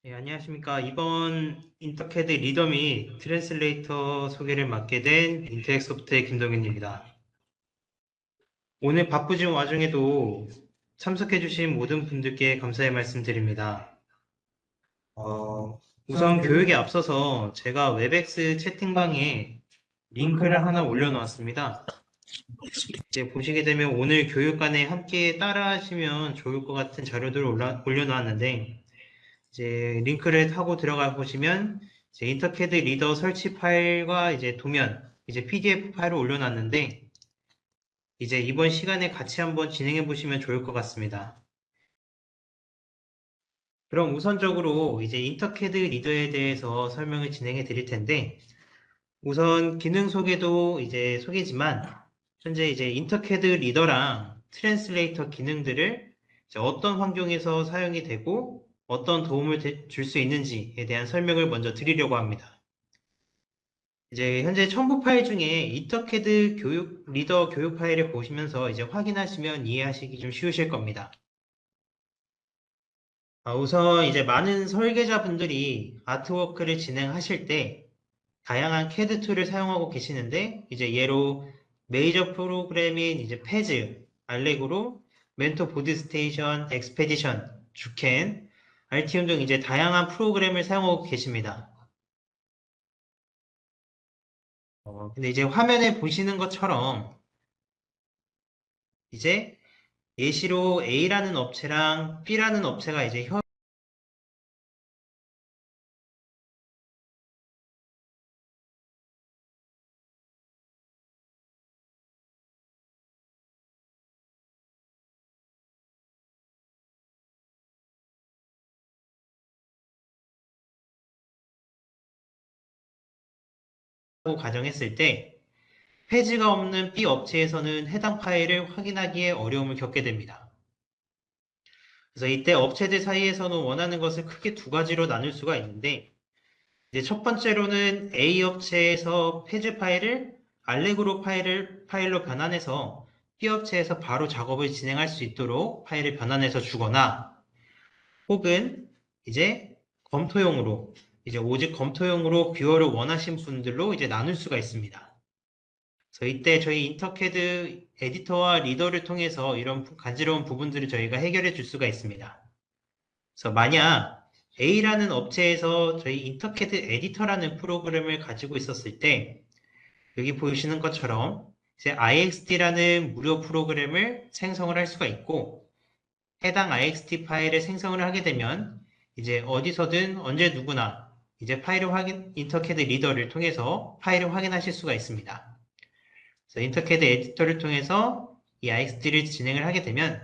네, 안녕하십니까. 이번 인터캐드 리더 및 트랜슬레이터 소개를 맡게 된 인텍소프트의 김동현입니다. 오늘 바쁘신 와중에도 참석해주신 모든 분들께 감사의 말씀드립니다. 우선 교육에 앞서서 제가 웹엑스 채팅방에 링크를 하나 올려놓았습니다. 이제 보시게 되면 오늘 교육간에 함께 따라하시면 좋을 것 같은 자료들을 올려놓았는데, 이제 링크를 타고 들어가 보시면 이제 인터캐드 리더 설치 파일과 이제 도면, 이제 PDF 파일을 올려놨는데 이제 이번 시간에 같이 한번 진행해 보시면 좋을 것 같습니다. 그럼 우선적으로 이제 인터캐드 리더에 대해서 설명을 진행해 드릴 텐데 우선 기능 소개도 이제 소개지만 현재 이제 인터캐드 리더랑 트랜슬레이터 기능들을 이제 어떤 환경에서 사용이 되고 어떤 도움을 줄 수 있는지에 대한 설명을 먼저 드리려고 합니다. 이제 현재 첨부 파일 중에 인터캐드 리더 교육 파일을 보시면서 이제 확인하시면 이해하시기 좀 쉬우실 겁니다. 우선 이제 많은 설계자분들이 아트워크를 진행하실 때 다양한 CAD 툴을 사용하고 계시는데 이제 예로 메이저 프로그램인 이제 페즈, 알렉으로, 멘토 보드스테이션, 엑스페디션, 주캔, RTM 등 이제 다양한 프로그램을 사용하고 계십니다. 근데 이제 화면에 보시는 것처럼 이제 예시로 A라는 업체랑 B라는 업체가 이제 협업하고 가정했을 때 페이지가 없는 B 업체에서는 해당 파일을 확인하기에 어려움을 겪게 됩니다. 그래서 이때 업체들 사이에서는 원하는 것을 크게 두 가지로 나눌 수가 있는데 이제 첫 번째로는 A 업체에서 페이지 파일을 알렉으로 파일로 변환해서 B 업체에서 바로 작업을 진행할 수 있도록 파일을 변환해서 주거나 혹은 이제 검토용으로 이제 오직 검토용으로 뷰어를 원하신 분들로 이제 나눌 수가 있습니다. 그래서 이때 저희 인터캐드 에디터와 리더를 통해서 이런 간지러운 부분들을 저희가 해결해 줄 수가 있습니다. 그래서 만약 A라는 업체에서 저희 인터캐드 에디터라는 프로그램을 가지고 있었을 때 여기 보시는 것처럼 이제 IXD라는 무료 프로그램을 생성을 할 수가 있고 해당 IXT 파일을 생성을 하게 되면 이제 어디서든 언제 누구나 이제 인터캐드 리더를 통해서 파일을 확인하실 수가 있습니다. 그래서 인터캐드 에디터를 통해서 이 IXT를 진행을 하게 되면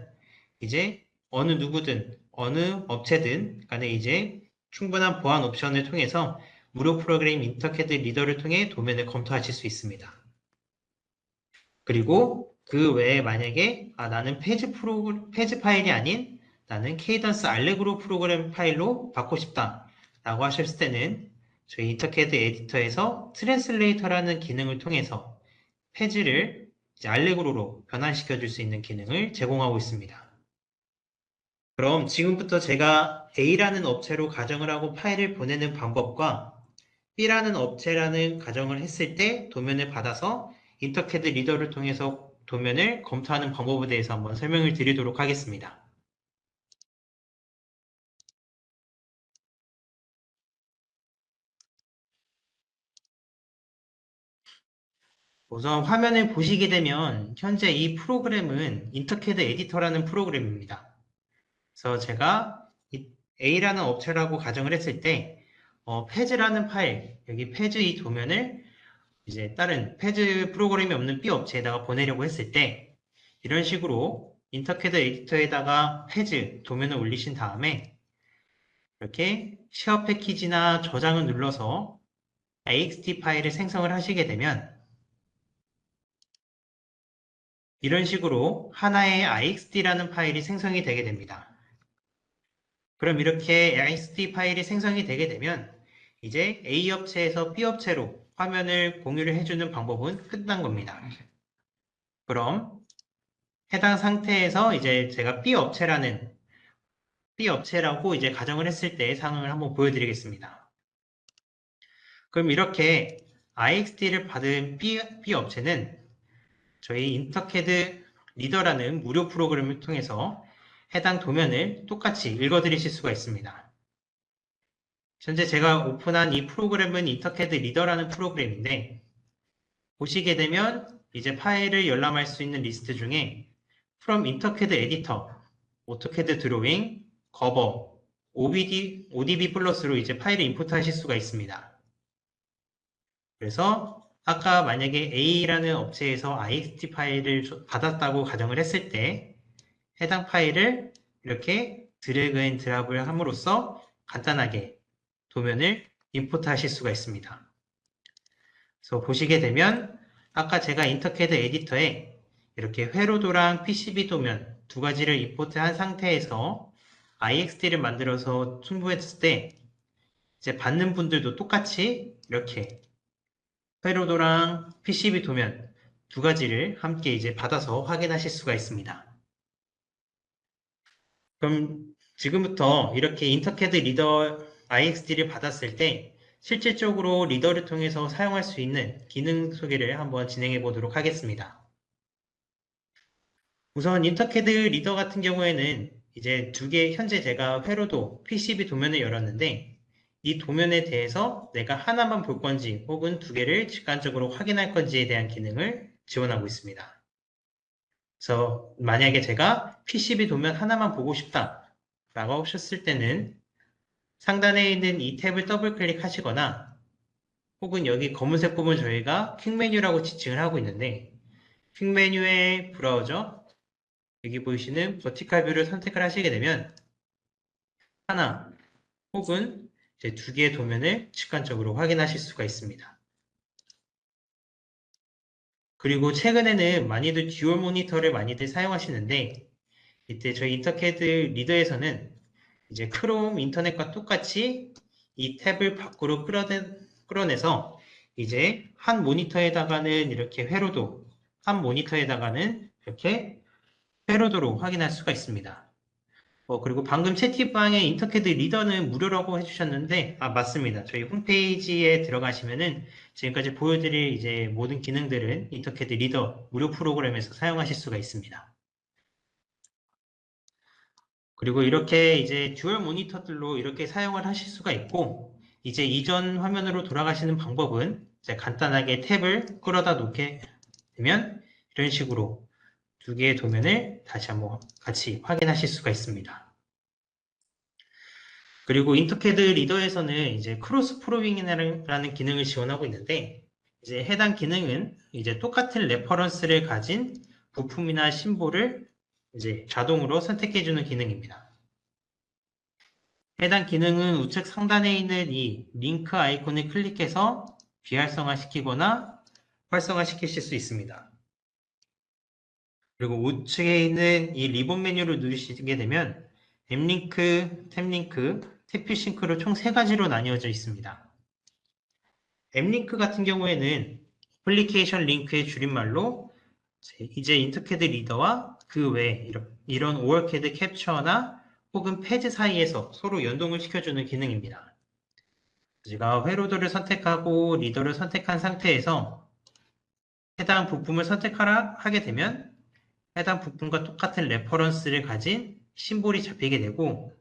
이제 어느 누구든 어느 업체든 간에 이제 충분한 보안 옵션을 통해서 무료 프로그램 인터캐드 리더를 통해 도면을 검토하실 수 있습니다. 그리고 그 외에 만약에 나는 페이지 파일이 아닌 나는 케이던스 알레그로 프로그램 파일로 받고 싶다 라고 하셨을 때는 저희 인터캐드 에디터에서 트랜슬레이터라는 기능을 통해서 페이지를 이제 알레그로로 변환시켜 줄 수 있는 기능을 제공하고 있습니다. 그럼 지금부터 제가 A라는 업체로 가정을 하고 파일을 보내는 방법과 B라는 업체라는 가정을 했을 때 도면을 받아서 인터캐드 리더를 통해서 도면을 검토하는 방법에 대해서 한번 설명을 드리도록 하겠습니다. 우선 화면을 보시게 되면 현재 이 프로그램은 인터캐드 에디터라는 프로그램입니다. 그래서 제가 A라는 업체라고 가정을 했을 때 페즈라는 파일, 여기 페즈 이 도면을 이제 다른 페즈 프로그램이 없는 B 업체에다가 보내려고 했을 때 이런 식으로 인터캐드 에디터에다가 페즈 도면을 올리신 다음에 이렇게 쉐어 패키지나 저장을 눌러서 AXT 파일을 생성을 하시게 되면 이런 식으로 하나의 IXD라는 파일이 생성이 되게 됩니다. 그럼 이렇게 IXD 파일이 생성이 되게 되면 이제 A 업체에서 B 업체로 화면을 공유를 해주는 방법은 끝난 겁니다. 그럼 해당 상태에서 이제 제가 B 업체라는 B 업체라고 이제 가정을 했을 때 상황을 한번 보여드리겠습니다. 그럼 이렇게 IXD를 받은 B 업체는 저희 인터캐드 리더라는 무료 프로그램을 통해서 해당 도면을 똑같이 읽어드리실 수가 있습니다. 현재 제가 오픈한 이 프로그램은 인터캐드 리더라는 프로그램인데 보시게 되면 이제 파일을 열람할 수 있는 리스트 중에 From 인터캐드 에디터, 오토캐드 드로잉, 거버, ODB 플러스로 이제 파일을 임포트하실 수가 있습니다. 그래서 아까 만약에 A라는 업체에서 IXT 파일을 받았다고 가정을 했을 때 해당 파일을 이렇게 드래그 앤 드랍을 함으로써 간단하게 도면을 임포트 하실 수가 있습니다. 그래서 보시게 되면 아까 제가 인터캐드 에디터에 이렇게 회로도랑 PCB 도면 두 가지를 임포트한 상태에서 IXD를 만들어서 충분했을 때 이제 받는 분들도 똑같이 이렇게 회로도랑 PCB 도면 두 가지를 함께 이제 받아서 확인하실 수가 있습니다. 그럼 지금부터 이렇게 인터캐드 리더 IXD를 받았을 때 실질적으로 리더를 통해서 사용할 수 있는 기능 소개를 한번 진행해 보도록 하겠습니다. 우선 인터캐드 리더 같은 경우에는 이제 두 개, 현재 제가 회로도 PCB 도면을 열었는데 이 도면에 대해서 내가 하나만 볼 건지 혹은 두 개를 직관적으로 확인할 건지에 대한 기능을 지원하고 있습니다. 그래서 만약에 제가 PCB 도면 하나만 보고 싶다 라고 하셨을 때는 상단에 있는 이 탭을 더블 클릭하시거나 혹은 여기 검은색 부분 저희가 퀵 메뉴라고 지칭을 하고 있는데 퀵 메뉴의 브라우저 여기 보이시는 버티컬 뷰를 선택을 하시게 되면 하나 혹은 이제 두 개의 도면을 직관적으로 확인하실 수가 있습니다. 그리고 최근에는 많이들 듀얼 모니터를 많이들 사용하시는데 이때 저희 인터캐드 리더에서는 이제 크롬 인터넷과 똑같이 이 탭을 밖으로 끌어내서 이제 한 모니터에다가는 이렇게 회로도, 한 모니터에다가는 이렇게 회로도로 확인할 수가 있습니다. 그리고 방금 채팅방에 인터캐드 리더는 무료라고 해주셨는데, 맞습니다. 저희 홈페이지에 들어가시면은 지금까지 보여드릴 이제 모든 기능들은 인터캐드 리더 무료 프로그램에서 사용하실 수가 있습니다. 그리고 이렇게 이제 듀얼 모니터들로 이렇게 사용을 하실 수가 있고, 이제 이전 화면으로 돌아가시는 방법은 이제 간단하게 탭을 끌어다 놓게 되면 이런 식으로 두 개의 도면을 다시 한번 같이 확인하실 수가 있습니다. 그리고 인터캐드 리더에서는 이제 크로스 프로빙이라는 기능을 지원하고 있는데, 이제 해당 기능은 이제 똑같은 레퍼런스를 가진 부품이나 심볼을 이제 자동으로 선택해주는 기능입니다. 해당 기능은 우측 상단에 있는 이 링크 아이콘을 클릭해서 비활성화시키거나 활성화시키실 수 있습니다. 그리고 우측에 있는 이 리본 메뉴를 누르시게 되면 앱링크, 탭링크, 탭퓨싱크로 총 3가지로 나뉘어져 있습니다. 앱링크 같은 경우에는 애플리케이션 링크의 줄임말로 이제 인터캐드 리더와 그 외 이런 오월캐드 캡처나 혹은 패즈 사이에서 서로 연동을 시켜주는 기능입니다. 제가 회로도를 선택하고 리더를 선택한 상태에서 해당 부품을 하게 되면 해당 부품과 똑같은 레퍼런스를 가진 심볼이 잡히게 되고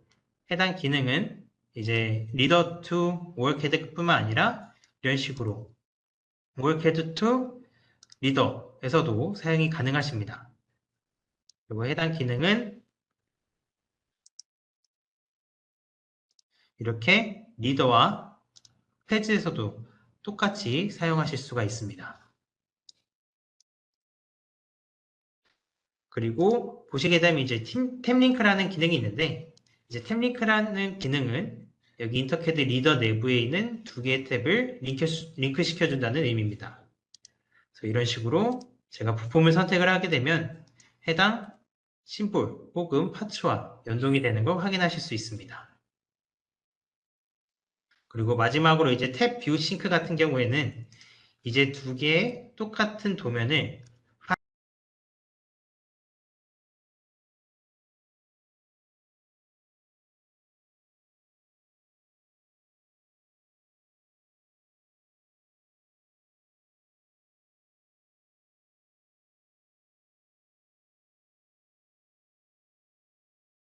해당 기능은 이제 리더 to workhead 뿐만 아니라 이런 식으로 workhead to 리더에서도 사용이 가능하십니다. 그리고 해당 기능은 이렇게 리더와 페이지에서도 똑같이 사용하실 수가 있습니다. 그리고 보시게 되면 이제 탭링크라는 기능이 있는데 이제 탭링크라는 기능은 여기 인터캐드 리더 내부에 있는 두 개의 탭을 링크 시켜준다는 의미입니다. 그래서 이런 식으로 제가 부품을 선택을 하게 되면 해당 심볼 혹은 파츠와 연동이 되는 걸 확인하실 수 있습니다. 그리고 마지막으로 이제 탭 뷰 싱크 같은 경우에는 이제 두 개의 똑같은 도면을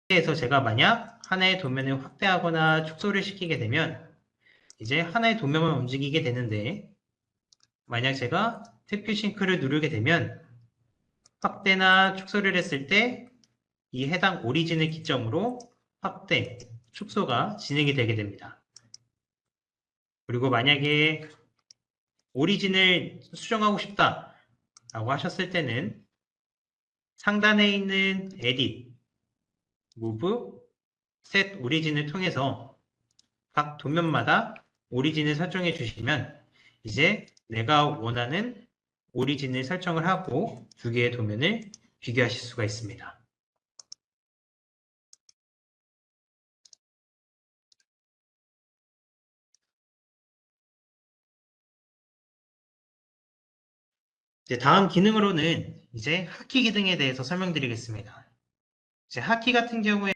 에서 제가 만약 하나의 도면을 확대하거나 축소를 시키게 되면 이제 하나의 도면만 움직이게 되는데 만약 제가 탭 싱크를 누르게 되면 확대나 축소를 했을 때 이 해당 오리진을 기점으로 확대, 축소가 진행이 되게 됩니다. 그리고 만약에 오리진을 수정하고 싶다 라고 하셨을 때는 상단에 있는 Edit, Move, Set 오리진을 통해서 각 도면마다 오리진을 설정해 주시면 이제 내가 원하는 오리진을 설정을 하고 두 개의 도면을 비교하실 수가 있습니다. 이제 다음 기능으로는 이제 하키 기능에 대해서 설명드리겠습니다. 이제 하키 같은 경우에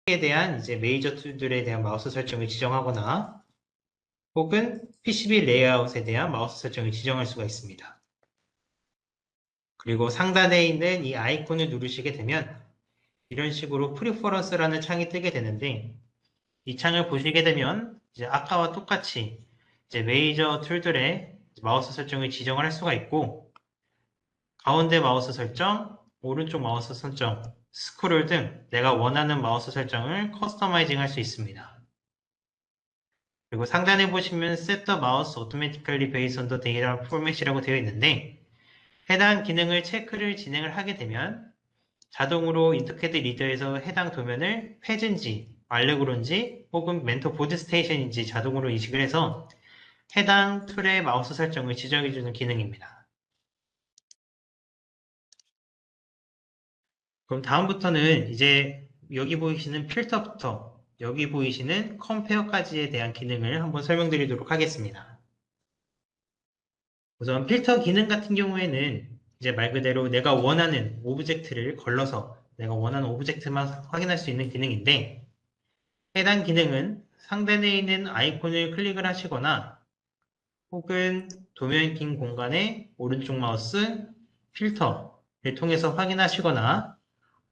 에 대한 이제 메이저 툴들에 대한 마우스 설정을 지정하거나 혹은 PCB 레이아웃에 대한 마우스 설정을 지정할 수가 있습니다. 그리고 상단에 있는 이 아이콘을 누르시게 되면 이런 식으로 프리퍼런스라는 창이 뜨게 되는데 이 창을 보시게 되면 이제 아까와 똑같이 이제 메이저 툴들의 마우스 설정을 지정을 할 수가 있고 가운데 마우스 설정, 오른쪽 마우스 설정, 스크롤 등 내가 원하는 마우스 설정을 커스터마이징 할 수 있습니다. 그리고 상단에 보시면 Set the mouse automatically based on the data format이라고 되어 있는데 해당 기능을 체크를 진행을 하게 되면 자동으로 인터캐드 리더에서 해당 도면을 페즈인지 알레그로인지 혹은 멘토 보드 스테이션인지 자동으로 인식을 해서 해당 툴의 마우스 설정을 지정해주는 기능입니다. 그럼 다음부터는 이제 여기 보이시는 필터부터 여기 보이시는 컴페어까지에 대한 기능을 한번 설명드리도록 하겠습니다. 우선 필터 기능 같은 경우에는 이제 말 그대로 내가 원하는 오브젝트를 걸러서 내가 원하는 오브젝트만 확인할 수 있는 기능인데 해당 기능은 상단에 있는 아이콘을 클릭을 하시거나 혹은 도면 빈 공간의 오른쪽 마우스 필터를 통해서 확인하시거나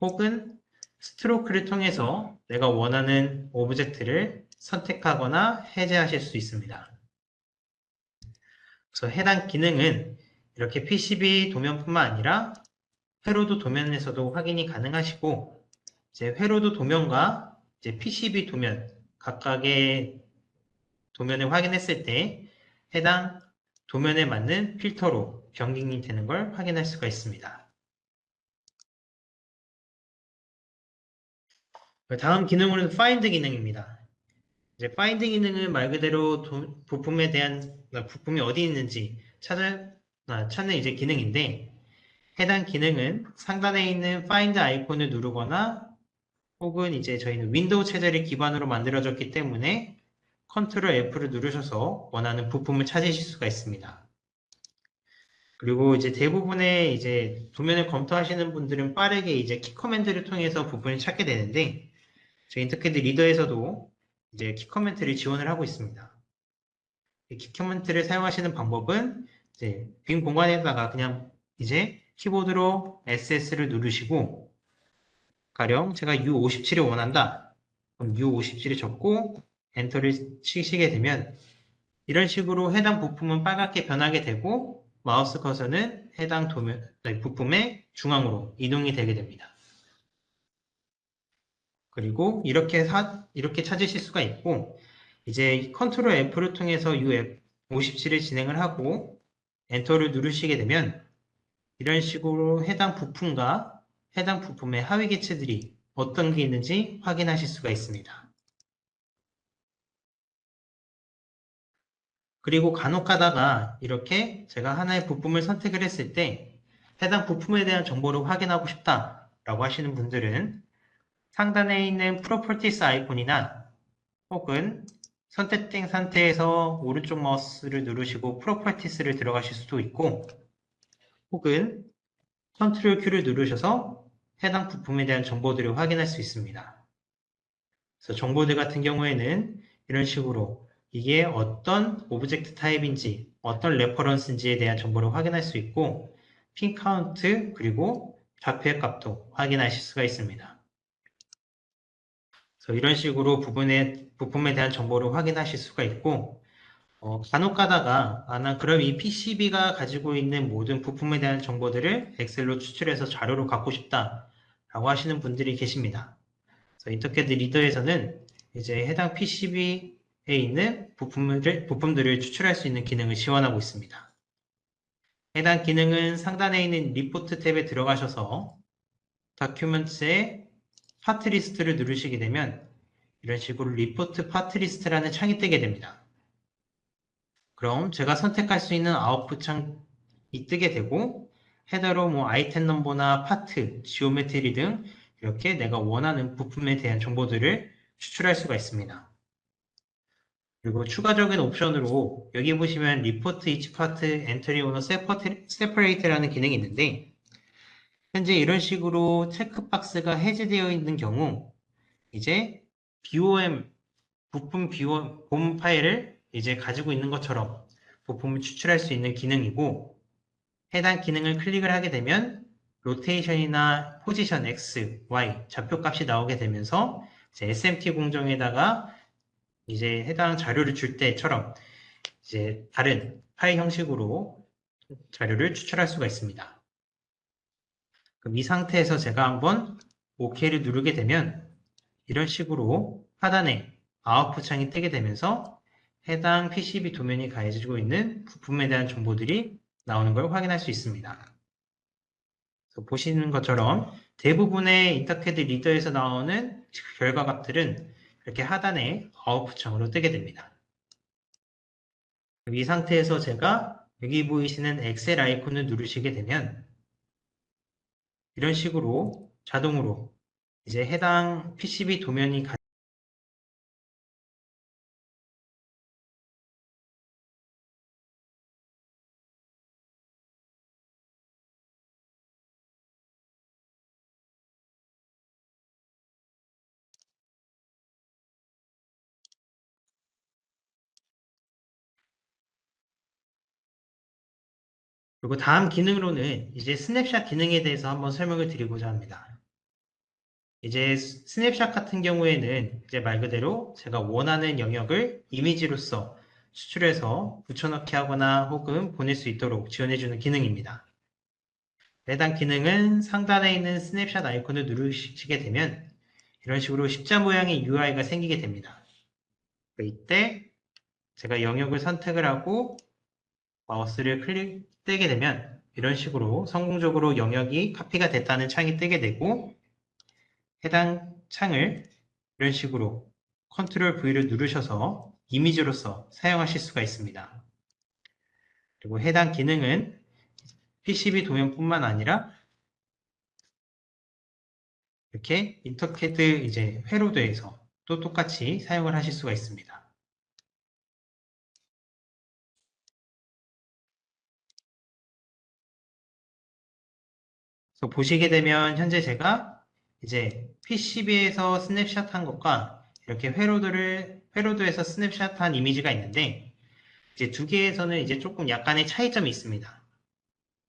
혹은 스트로크를 통해서 내가 원하는 오브젝트를 선택하거나 해제하실 수 있습니다. 그래서 해당 기능은 이렇게 PCB 도면뿐만 아니라 회로도 도면에서도 확인이 가능하시고 이제 회로도 도면과 이제 PCB 도면 각각의 도면을 확인했을 때 해당 도면에 맞는 필터로 변경이 되는 걸 확인할 수가 있습니다. 다음 기능으로는 Find 기능입니다. 이제 Find 기능은 말 그대로 부품에 대한 부품이 어디 있는지 찾는 이제 기능인데 해당 기능은 상단에 있는 Find 아이콘을 누르거나 혹은 이제 저희는 윈도우 체제를 기반으로 만들어졌기 때문에 컨트롤 F를 누르셔서 원하는 부품을 찾으실 수가 있습니다. 그리고 이제 대부분의 이제 도면을 검토하시는 분들은 빠르게 이제 키 커맨드를 통해서 부분을 찾게 되는데 저희 인터캐드 리더에서도 이제 키 커맨드를 지원을 하고 있습니다. 이 키 커맨드를 사용하시는 방법은 이제 빈 공간에다가 그냥 이제 키보드로 SS를 누르시고 가령 제가 U57을 원한다. 그럼 U57을 적고 엔터를 치시게 되면 이런 식으로 해당 부품은 빨갛게 변하게 되고 마우스 커서는 해당 부품의 중앙으로 이동이 되게 됩니다. 그리고 이렇게 찾으실 수가 있고 이제 컨트롤 F를 통해서 U57을 진행을 하고 엔터를 누르시게 되면 이런 식으로 해당 부품과 해당 부품의 하위 개체들이 어떤 게 있는지 확인하실 수가 있습니다. 그리고 간혹 가다가 이렇게 제가 하나의 부품을 선택을 했을 때 해당 부품에 대한 정보를 확인하고 싶다라고 하시는 분들은 상단에 있는 Properties 아이콘이나 혹은 선택된 상태에서 오른쪽 마우스를 누르시고 Properties를 들어가실 수도 있고 혹은 컨트롤 Q를 누르셔서 해당 부품에 대한 정보들을 확인할 수 있습니다. 그래서 정보들 같은 경우에는 이런 식으로 이게 어떤 오브젝트 타입인지, 어떤 레퍼런스인지에 대한 정보를 확인할 수 있고, 핀 카운트, 그리고 좌표의 값도 확인하실 수가 있습니다. 그래서 이런 식으로 부품에 대한 정보를 확인하실 수가 있고, 간혹 가다가, 난 그럼 이 PCB가 가지고 있는 모든 부품에 대한 정보들을 엑셀로 추출해서 자료로 갖고 싶다, 라고 하시는 분들이 계십니다. 그래서 인터캐드 리더에서는 이제 해당 PCB에 있는 부품들을 추출할 수 있는 기능을 지원하고 있습니다. 해당 기능은 상단에 있는 리포트 탭에 들어가셔서 다큐멘트의 파트 리스트를 누르시게 되면 이런 식으로 리포트 파트 리스트라는 창이 뜨게 됩니다. 그럼 제가 선택할 수 있는 아웃풋 창이 뜨게 되고 헤더로 뭐 아이템 넘버나 파트, 지오메트리 등 이렇게 내가 원하는 부품에 대한 정보들을 추출할 수가 있습니다. 그리고 추가적인 옵션으로 여기 보시면 리포트 each part entry on a separate라는 기능이 있는데 현재 이런 식으로 체크박스가 해제되어 있는 경우 이제 BOM 부품 BOM 파일을 이제 가지고 있는 것처럼 부품을 추출할 수 있는 기능이고 해당 기능을 클릭을 하게 되면 로테이션이나 포지션 X, Y 좌표값이 나오게 되면서 이제 SMT 공정에다가 이제 해당 자료를 줄 때처럼 이제 다른 파일 형식으로 자료를 추출할 수가 있습니다. 그럼 이 상태에서 제가 한번 OK를 누르게 되면 이런 식으로 하단에 아웃풋 창이 뜨게 되면서 해당 PCB 도면이 가해지고 있는 부품에 대한 정보들이 나오는 걸 확인할 수 있습니다. 보시는 것처럼 대부분의 인터캐드 리더에서 나오는 결과값들은 이렇게 하단에 아웃풋 창으로 뜨게 됩니다. 이 상태에서 제가 여기 보이시는 엑셀 아이콘을 누르시게 되면 이런 식으로 자동으로 이제 해당 PCB 도면이 그리고 다음 기능으로는 이제 스냅샷 기능에 대해서 한번 설명을 드리고자 합니다. 이제 스냅샷 같은 경우에는 이제 말 그대로 제가 원하는 영역을 이미지로서 추출해서 붙여넣기 하거나 혹은 보낼 수 있도록 지원해주는 기능입니다. 해당 기능은 상단에 있는 스냅샷 아이콘을 누르시게 되면 이런 식으로 십자 모양의 UI가 생기게 됩니다. 이때 제가 영역을 선택을 하고 마우스를 떼게 되면 이런 식으로 성공적으로 영역이 카피가 됐다는 창이 뜨게 되고 해당 창을 이런 식으로 컨트롤 V를 누르셔서 이미지로서 사용하실 수가 있습니다. 그리고 해당 기능은 PCB 도면뿐만 아니라 이렇게 인터캐드 이제 회로도에서 또 똑같이 사용을 하실 수가 있습니다. 그래서 보시게 되면 현재 제가 이제 PCB에서 스냅샷 한 것과 이렇게 회로도에서 스냅샷 한 이미지가 있는데 이제 두 개에서는 이제 조금 약간의 차이점이 있습니다.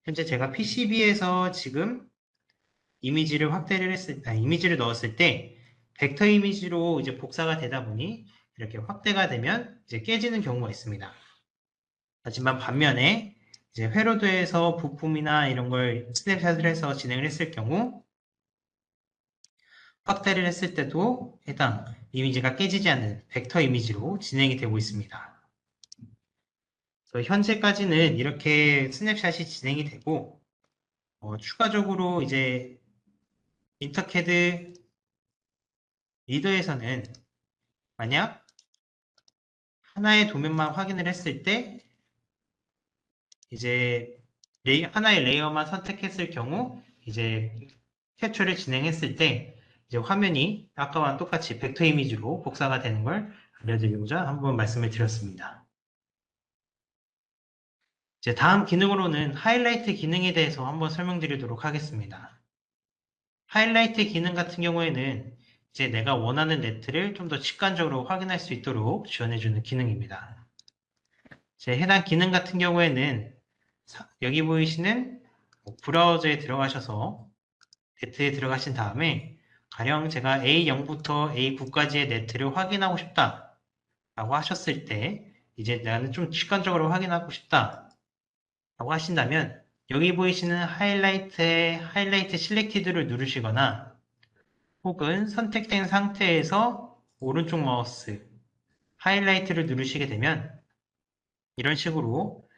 현재 제가 PCB에서 지금 이미지를 넣었을 때 벡터 이미지로 이제 복사가 되다 보니 이렇게 확대가 되면 이제 깨지는 경우가 있습니다. 하지만 반면에 이제 회로도에서 부품이나 이런 걸 스냅샷을 해서 진행을 했을 경우 확대를 했을 때도 해당 이미지가 깨지지 않는 벡터 이미지로 진행이 되고 있습니다. 그래서 현재까지는 이렇게 스냅샷이 진행이 되고 추가적으로 이제 인터캐드 리더에서는 만약 하나의 도면만 확인을 했을 때 이제 하나의 레이어만 선택했을 경우 이제 캡처를 진행했을 때 이제 화면이 아까와 똑같이 벡터 이미지로 복사가 되는 걸 알려드리고자 한번 말씀을 드렸습니다. 이제 다음 기능으로는 하이라이트 기능에 대해서 한번 설명드리도록 하겠습니다. 하이라이트 기능 같은 경우에는 이제 내가 원하는 네트를 좀 더 직관적으로 확인할 수 있도록 지원해주는 기능입니다. 이제 해당 기능 같은 경우에는 여기 보이시는 브라우저에 들어가셔서 네트에 들어가신 다음에 가령 제가 A0부터 A9까지의 네트를 확인하고 싶다 라고 하셨을 때 이제 나는 좀 직관적으로 확인하고 싶다 라고 하신다면 여기 보이시는 하이라이트의 하이라이트 실렉티드를 누르시거나 혹은 선택된 상태에서 오른쪽 마우스 하이라이트를 누르시게 되면 이런 식으로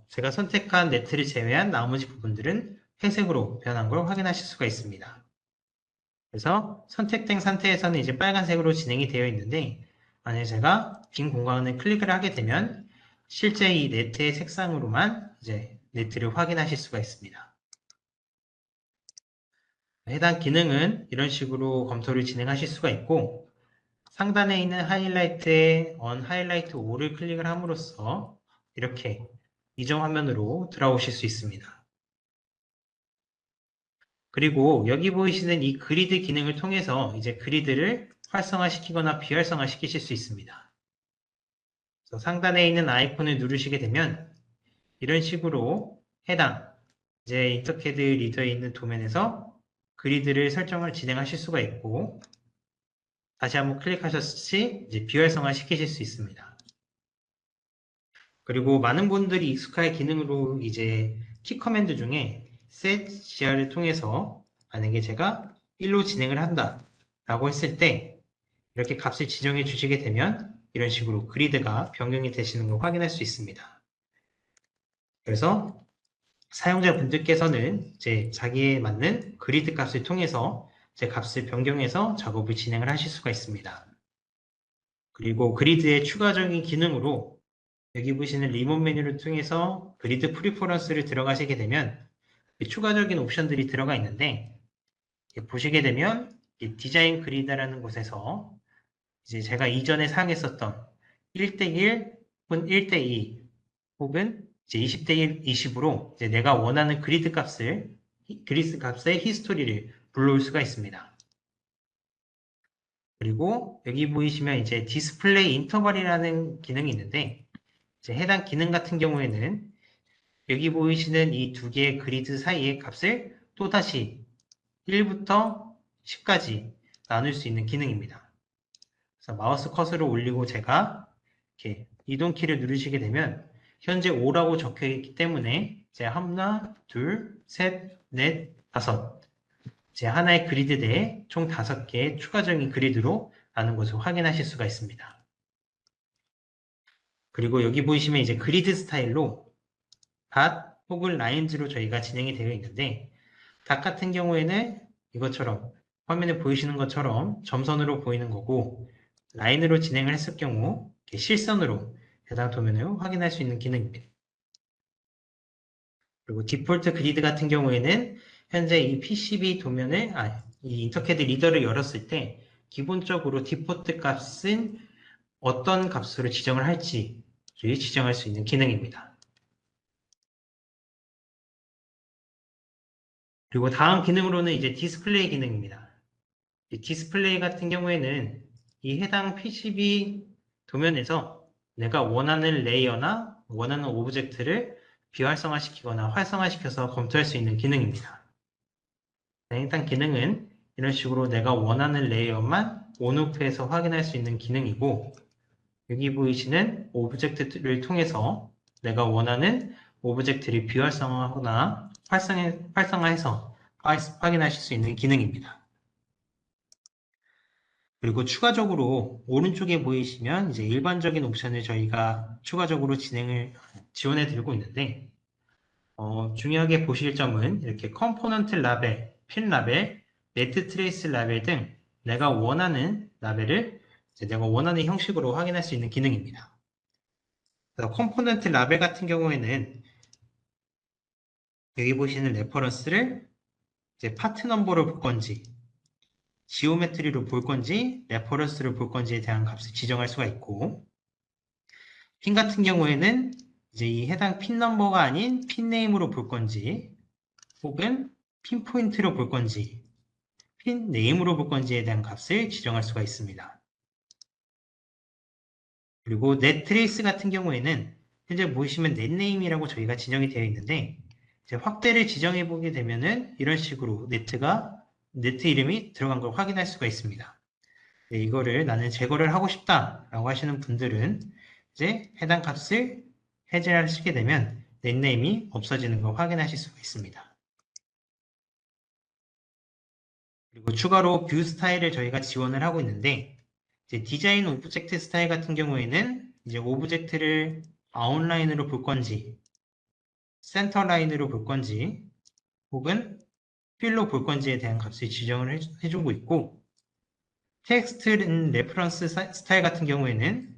제가 선택한 네트를 제외한 나머지 부분들은 회색으로 변한 걸 확인하실 수가 있습니다. 그래서 선택된 상태에서는 이제 빨간색으로 진행이 되어 있는데 만약에 제가 빈 공간을 클릭을 하게 되면 실제 이 네트의 색상으로만 이제 네트를 확인하실 수가 있습니다. 해당 기능은 이런 식으로 검토를 진행하실 수가 있고 상단에 있는 하이라이트에 하이라이트 5를 클릭을 함으로써 이렇게 이전 화면으로 들어오실 수 있습니다. 그리고 여기 보이시는 이 그리드 기능을 통해서 이제 그리드를 활성화시키거나 비활성화시키실 수 있습니다. 그래서 상단에 있는 아이콘을 누르시게 되면 이런 식으로 해당 이제 인터캐드 리더에 있는 도면에서 그리드를 설정을 진행하실 수가 있고 다시 한번 클릭하셨듯이 이제 비활성화 시키실 수 있습니다. 그리고 많은 분들이 익숙할 기능으로 이제 키 커맨드 중에 set gr을 통해서 만약에 제가 1로 진행을 한다 라고 했을 때 이렇게 값을 지정해 주시게 되면 이런 식으로 그리드가 변경이 되시는 걸 확인할 수 있습니다. 그래서 사용자분들께서는 이제 자기에 맞는 그리드 값을 통해서 제 값을 변경해서 작업을 진행을 하실 수가 있습니다. 그리고 그리드의 추가적인 기능으로 여기 보시는 리몬 메뉴를 통해서 그리드 프리퍼런스를 들어가시게 되면 추가적인 옵션들이 들어가 있는데 보시게 되면 디자인 그리드라는 곳에서 이제 제가 이전에 사용했었던 1대1 혹은 1대2 혹은 이제 20대1, 20으로 이제 내가 원하는 그리드 값의 히스토리를 불러올 수가 있습니다. 그리고 여기 보이시면 이제 디스플레이 인터벌이라는 기능이 있는데 이제 해당 기능 같은 경우에는 여기 보이시는 이 두 개의 그리드 사이의 값을 또다시 1부터 10까지 나눌 수 있는 기능입니다. 그래서 마우스 커서를 올리고 제가 이렇게 이동키를 누르시게 되면 현재 5라고 적혀 있기 때문에 이제 하나, 둘, 셋, 넷, 다섯 이제 하나의 그리드 내에 총 5개의 추가적인 그리드로 나눈 것을 확인하실 수가 있습니다. 그리고 여기 보시면 이제 그리드 스타일로 닷 혹은 라인즈로 저희가 진행이 되어 있는데 닷 같은 경우에는 이것처럼 화면에 보이시는 것처럼 점선으로 보이는 거고 라인으로 진행을 했을 경우 실선으로 해당 도면을 확인할 수 있는 기능입니다. 그리고 디폴트 그리드 같은 경우에는 현재 이 PCB 도면을 이 인터캐드 리더를 열었을 때 기본적으로 디폴트 값은 어떤 값으로 지정을 할지를 지정할 수 있는 기능입니다. 그리고 다음 기능으로는 이제 디스플레이 기능입니다. 이 디스플레이 같은 경우에는 이 해당 PCB 도면에서 내가 원하는 레이어나 원하는 오브젝트를 비활성화시키거나 활성화시켜서 검토할 수 있는 기능입니다. 해당 기능은 이런 식으로 내가 원하는 레이어만 온오프해서 확인할 수 있는 기능이고 여기 보이시는 오브젝트를 통해서 내가 원하는 오브젝트를 비활성화하거나 활성화해서 확인하실 수 있는 기능입니다. 그리고 추가적으로 오른쪽에 보이시면 이제 일반적인 옵션을 저희가 추가적으로 지원해 드리고 있는데 중요하게 보실 점은 이렇게 컴포넌트 라벨, 핀 라벨, 네트 트레이스 라벨 등 내가 원하는 라벨을 이제 내가 원하는 형식으로 확인할 수 있는 기능입니다. 그래서 컴포넌트 라벨 같은 경우에는 여기 보시는 레퍼런스를 이제 파트 넘버로 볼 건지 지오메트리로 볼 건지 레퍼런스를 볼 건지에 대한 값을 지정할 수가 있고 핀 같은 경우에는 이제 이 해당 핀 넘버가 아닌 핀 네임으로 볼 건지, 혹은 핀 포인트로 볼 건지, 핀 네임으로 볼 건지에 대한 값을 지정할 수가 있습니다. 그리고 넷 트레이스 같은 경우에는 현재 보시면 넷 네임이라고 저희가 지정이 되어 있는데, 이제 확대를 지정해 보게 되면은 이런 식으로 네트 이름이 들어간 걸 확인할 수가 있습니다. 네, 이거를 나는 제거를 하고 싶다라고 하시는 분들은 이제 해당 값을 해제하시게 되면 넷네임이 없어지는 걸 확인하실 수가 있습니다. 그리고 추가로 뷰 스타일을 저희가 지원을 하고 있는데, 이제 디자인 오브젝트 스타일 같은 경우에는 이제 오브젝트를 아웃라인으로 볼 건지, 센터 라인으로 볼 건지, 혹은 필로 볼 건지에 대한 값을 지정을 해주고 있고, 텍스트 레퍼런스 스타일 같은 경우에는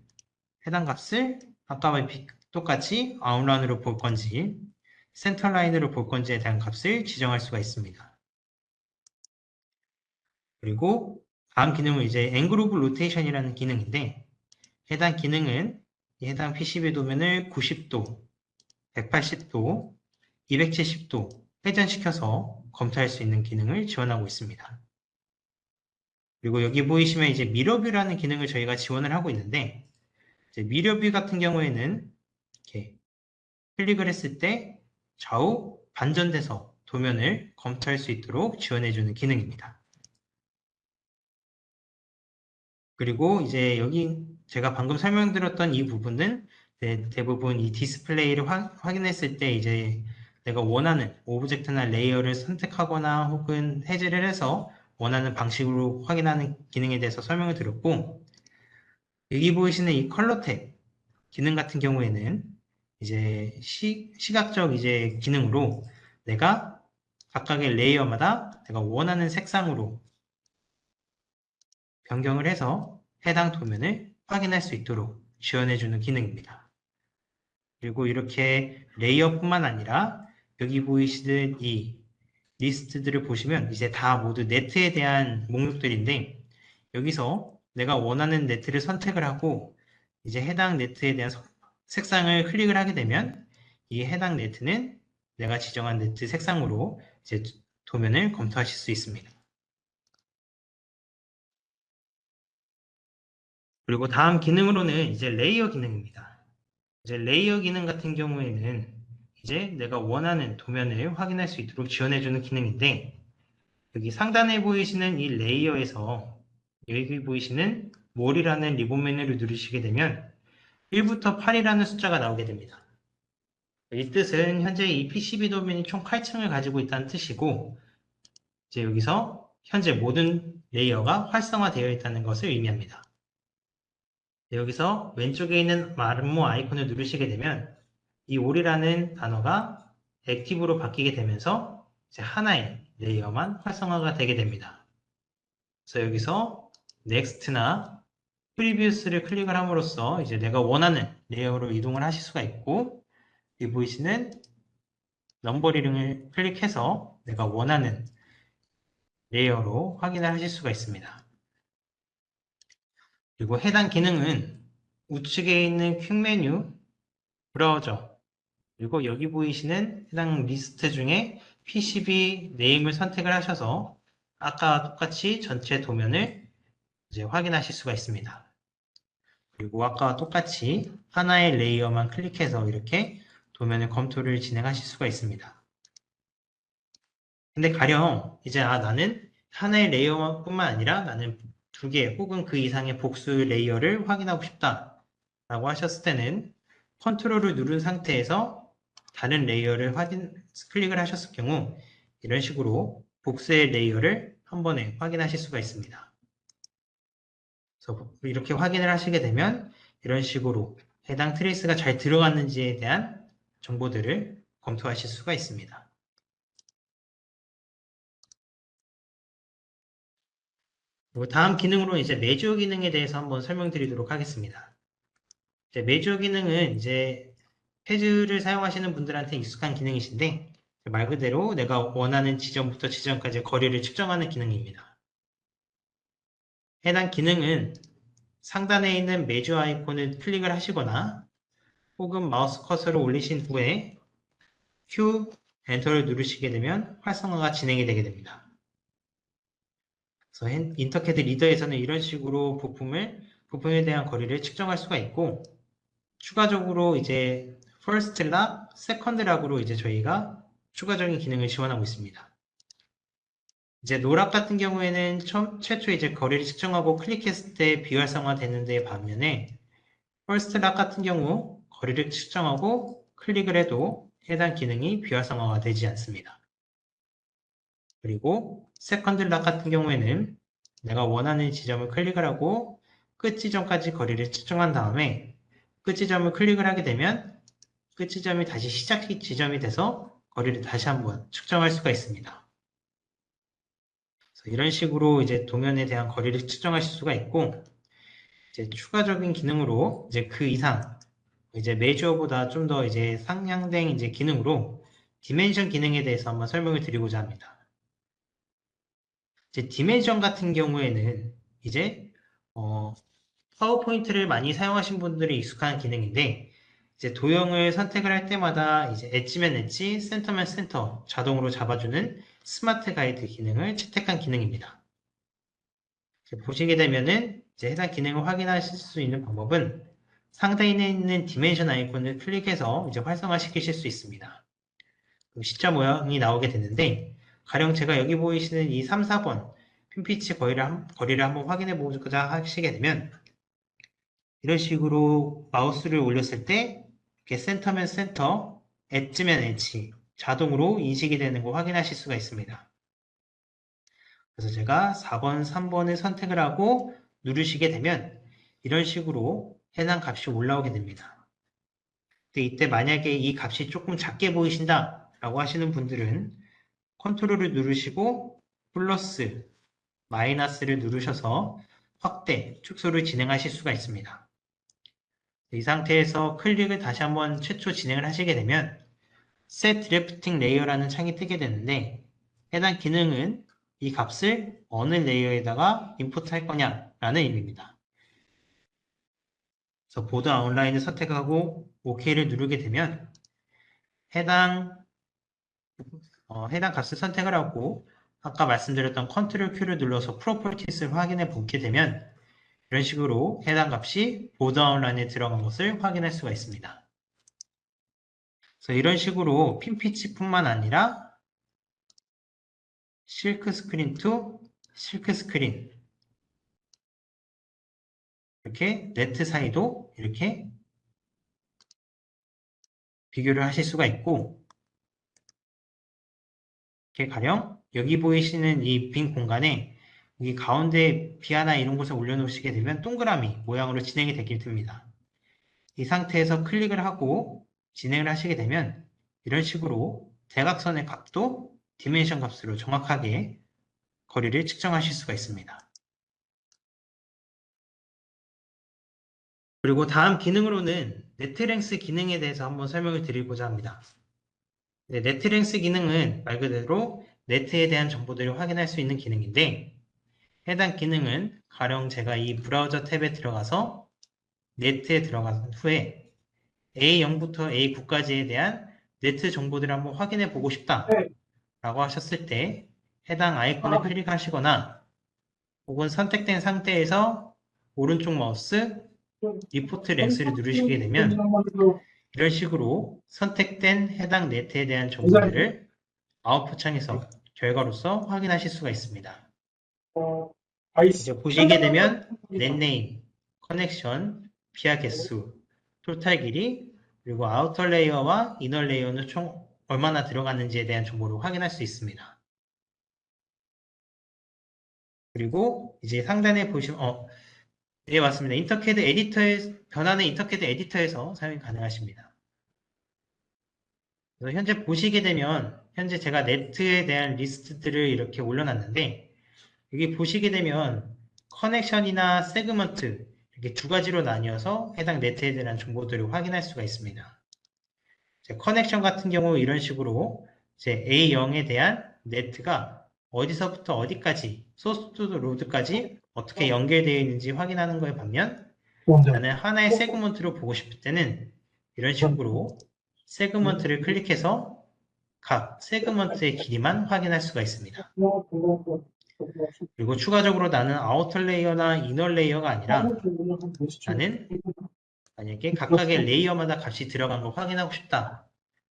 해당 값을 아까와 똑같이 아웃라인으로 볼 건지, 센터 라인으로 볼 건지에 대한 값을 지정할 수가 있습니다. 그리고 다음 기능은 이제 앵그로브 로테이션이라는 기능인데, 해당 기능은 해당 PCB 도면을 90도, 180도, 270도 회전시켜서 검토할 수 있는 기능을 지원하고 있습니다. 그리고 여기 보이시면 이제 미러뷰라는 기능을 저희가 지원을 하고 있는데, 이제 미러뷰 같은 경우에는 이렇게 클릭을 했을 때 좌우 반전돼서 도면을 검토할 수 있도록 지원해주는 기능입니다. 그리고 이제 여기 제가 방금 설명드렸던 이 부분은 대부분 이 디스플레이를 확인했을 때 이제 내가 원하는 오브젝트나 레이어를 선택하거나 혹은 해제를 해서 원하는 방식으로 확인하는 기능에 대해서 설명을 드렸고, 여기 보이시는 이 컬러 탭 기능 같은 경우에는 이제 시각적 이제 기능으로 내가 각각의 레이어마다 내가 원하는 색상으로 변경을 해서 해당 도면을 확인할 수 있도록 지원해주는 기능입니다. 그리고 이렇게 레이어뿐만 아니라 여기 보이시는 이 리스트들을 보시면 이제 다 모두 네트에 대한 목록들인데, 여기서 내가 원하는 네트를 선택을 하고 이제 해당 네트에 대한 색상을 클릭을 하게 되면 이 해당 네트는 내가 지정한 네트 색상으로 이제 도면을 검토하실 수 있습니다. 그리고 다음 기능으로는 이제 레이어 기능입니다. 이제 레이어 기능 같은 경우에는 이제 내가 원하는 도면을 확인할 수 있도록 지원해주는 기능인데, 여기 상단에 보이시는 이 레이어에서 여기 보이시는 몰이라는 리본 메뉴를 누르시게 되면 1부터 8이라는 숫자가 나오게 됩니다. 이 뜻은 현재 이 PCB 도면이 총 8층을 가지고 있다는 뜻이고, 이제 여기서 현재 모든 레이어가 활성화되어 있다는 것을 의미합니다. 여기서 왼쪽에 있는 마름모 아이콘을 누르시게 되면 이 올이라는 단어가 액티브로 바뀌게 되면서 이제 하나의 레이어만 활성화가 되게 됩니다. 그래서 여기서 넥스트나 프리비우스를 클릭을 함으로써 이제 내가 원하는 레이어로 이동을 하실 수가 있고, 여기 보이시는 넘버링을 클릭해서 내가 원하는 레이어로 확인을 하실 수가 있습니다. 그리고 해당 기능은 우측에 있는 퀵 메뉴, 브라우저, 그리고 여기 보이시는 해당 리스트 중에 PCB 네임을 선택을 하셔서 아까와 똑같이 전체 도면을 이제 확인하실 수가 있습니다. 그리고 아까와 똑같이 하나의 레이어만 클릭해서 이렇게 도면을 검토를 진행하실 수가 있습니다. 근데 가령 이제 나는 하나의 레이어뿐만 아니라 나는 2개 혹은 그 이상의 복수 레이어를 확인하고 싶다 라고 하셨을 때는 컨트롤을 누른 상태에서 다른 레이어를 클릭을 하셨을 경우 이런 식으로 복수의 레이어를 한 번에 확인하실 수가 있습니다. 그래서 이렇게 확인을 하시게 되면 이런 식으로 해당 트레이스가 잘 들어갔는지에 대한 정보들을 검토하실 수가 있습니다. 그리고 다음 기능으로 이제 메주어 기능에 대해서 한번 설명드리도록 하겠습니다. 이제 메주어 기능은 이제 패즈를 사용하시는 분들한테 익숙한 기능이신데, 말 그대로 내가 원하는 지점부터 지점까지의 거리를 측정하는 기능입니다. 해당 기능은 상단에 있는 메주어 아이콘을 클릭을 하시거나 혹은 마우스 커서를 올리신 후에 Q, 엔터를 누르시게 되면 활성화가 진행이 되게 됩니다. 그래서 인터캐드 리더에서는 이런 식으로 부품에 대한 거리를 측정할 수가 있고, 추가적으로 이제 first 락, second 락으로 이제 저희가 추가적인 기능을 지원하고 있습니다. 이제 노락 같은 경우에는 최초 이제 거리를 측정하고 클릭했을 때 비활성화 되는데 반면에 first 락 같은 경우 거리를 측정하고 클릭을 해도 해당 기능이 비활성화가 되지 않습니다. 그리고 second 락 같은 경우에는 내가 원하는 지점을 클릭을 하고 끝 지점까지 거리를 측정한 다음에 끝 지점을 클릭을 하게 되면 끝 지점이 다시 시작 지점이 돼서 거리를 다시 한번 측정할 수가 있습니다. 이런 식으로 이제 도면에 대한 거리를 측정하실 수가 있고, 이제 추가적인 기능으로 이제 그 이상 이제 메저보다 좀 더 이제 상향된 이제 기능으로 디멘션 기능에 대해서 한번 설명을 드리고자 합니다. 이제 디멘션 같은 경우에는 이제 파워포인트를 많이 사용하신 분들이 익숙한 기능인데, 이제 도형을 선택을 할 때마다 이제 엣지면 엣지, 센터면 센터 자동으로 잡아주는 스마트 가이드 기능을 채택한 기능입니다. 보시게 되면은 이제 해당 기능을 확인하실 수 있는 방법은 상단에 있는 디멘션 아이콘을 클릭해서 이제 활성화시키실 수 있습니다. 십자 모양이 나오게 되는데, 가령 제가 여기 보이시는 이 3, 4번 핀피치 거리를 한번 확인해 보고자 하시게 되면 이런 식으로 마우스를 올렸을 때 이렇게 센터면 센터, 엣지면 엣지 자동으로 인식이 되는 거 확인하실 수가 있습니다. 그래서 제가 4번, 3번을 선택을 하고 누르시게 되면 이런 식으로 해당 값이 올라오게 됩니다. 근데 이때 만약에 이 값이 조금 작게 보이신다 라고 하시는 분들은 컨트롤을 누르시고 플러스, 마이너스를 누르셔서 확대, 축소를 진행하실 수가 있습니다. 이 상태에서 클릭을 다시 한번 최초 진행을 하시게 되면 Set Drafting Layer라는 창이 뜨게 되는데, 해당 기능은 이 값을 어느 레이어에다가 임포트 할 거냐라는 의미입니다. 그래서 보드 아웃라인을 선택하고 OK를 누르게 되면 해당 값을 선택을 하고 아까 말씀드렸던 컨트롤 Q를 눌러서 프로퍼티스를 확인해 보게 되면 이런 식으로 해당 값이 보드 아웃라인에 들어간 것을 확인할 수가 있습니다. 그래서 이런 식으로 핀피치뿐만 아니라 실크 스크린 투 실크 스크린, 이렇게 네트 사이도 이렇게 비교를 하실 수가 있고, 이렇게 가령 여기 보이시는 이 빈 공간에 여기 가운데 비 하나 이런 곳에 올려놓으시게 되면 동그라미 모양으로 진행이 되게 됩니다. 이 상태에서 클릭을 하고 진행을 하시게 되면 이런 식으로 대각선의 값도 디멘션 값으로 정확하게 거리를 측정하실 수가 있습니다. 그리고 다음 기능으로는 네트랭스 기능에 대해서 한번 설명을 드리고자 합니다. 네트랭스 기능은 말 그대로 네트에 대한 정보들을 확인할 수 있는 기능인데, 해당 기능은 가령 제가 이 브라우저 탭에 들어가서 네트에 들어간 후에 A0부터 A9까지에 대한 네트 정보들을 한번 확인해 보고 싶다 라고 하셨을 때 해당 아이콘을 클릭하시거나 혹은 선택된 상태에서 오른쪽 마우스 리포트 랭스를 누르시게 되면 이런 식으로 선택된 해당 네트에 대한 정보들을 아웃풋 창에서 결과로서 확인하실 수가 있습니다. 이제 보시게 되면 넷네임, 커넥션, 비하 개수, 토탈 길이, 그리고 아우터 레이어와 이너 레이어는 총 얼마나 들어갔는지에 대한 정보를 확인할 수 있습니다. 그리고 이제 상단에 보시면 네, 맞습니다. 인터캐드 에디터에 변환은 인터캐드 에디터에서 사용이 가능하십니다. 그래서 현재 보시게 되면 현재 제가 네트에 대한 리스트들을 이렇게 올려놨는데, 여기 보시게 되면 커넥션이나 세그먼트 이렇게 두 가지로 나뉘어서 해당 네트에 대한 정보들을 확인할 수가 있습니다. 커넥션 같은 경우 이런 식으로 이제 A0에 대한 네트가 어디서부터 어디까지, 소스 투 로드까지 어떻게 연결되어 있는지 확인하는 거에 반면, 나는 하나의 세그먼트로 보고 싶을 때는 이런 식으로 세그먼트를 클릭해서 각 세그먼트의 길이만 확인할 수가 있습니다. 그리고 추가적으로 나는 아우터 레이어나 이너 레이어가 아니라 나는 만약에 각각의 레이어마다 값이 들어간 걸 확인하고 싶다